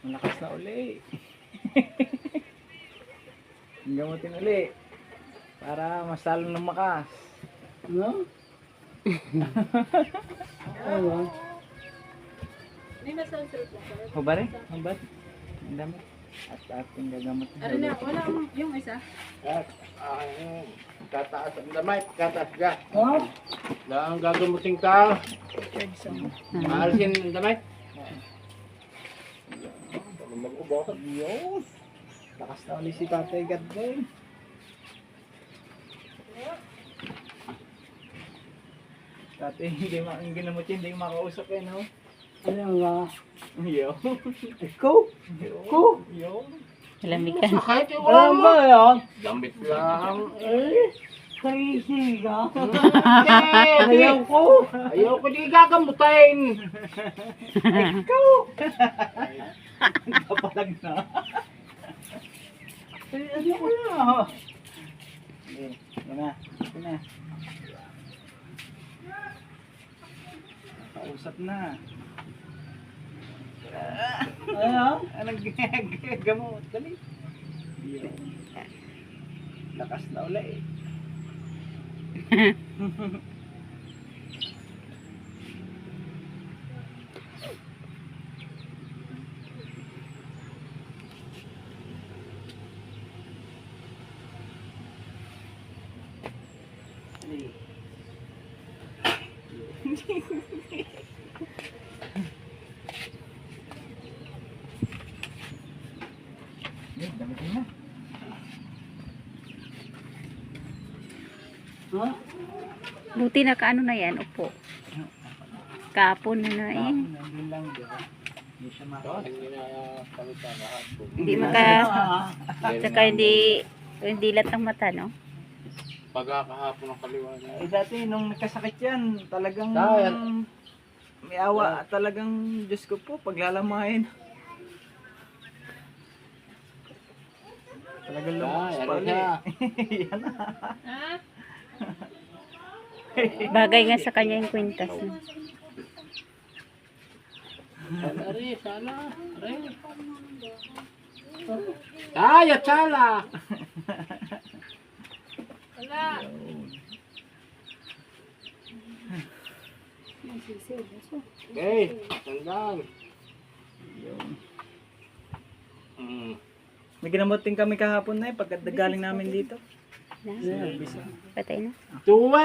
Malakas na uli. Gamutin uli. Para mas lalo ng makas. No? Oo. May masansel po. Hubari? Hubari? Ang dami. At ating gagamot. Ano na, wala yung isa. Tataas ang damay, tataas ka. Oh? Lang gagamutin ka. Maalisin ang damay. Mag-ubos. Yun. Lakas na uli si Tatay Gadboy. Tatay, hindi ginamot yun, hindi makausap eh, no? Ano nga? Yo. Ikaw? Ko? Yo. Malamigan. Kahit yung Alam ba yan? Damit lang. Eh. Crazy ka. Ayaw ko. Ayaw ko di gagamutin. Ikaw. Kapalag na. Ano ko na? Yan na. Ito na. Kausap na. Ano? Anong gamot? Dali. Lakas na uli eh. Damit na. Huh? Buti na kaano na yan, upo. Kapon na na eh. Hindi lang, di ba? Hindi siya Hindi maka, saka hindi lat ang mata, no? Pagkakahapon ng kaliwa na. Eh dati nung nagkasakit yan, talagang Dahil- may awa talagang, Diyos ko po, paglalamahin. Talagang lumakas Yan pa ulit. siya. Yan na. Ha? Bagay nga sa kanya yung kwintas. No? Ari, sala. Ari. Ay, at sala. Wala. Okay, tandaan. Yun. Mm. May ginamot din kami kahapon na eh, pagkagaling namin dito. Na, patay na. Tuwa.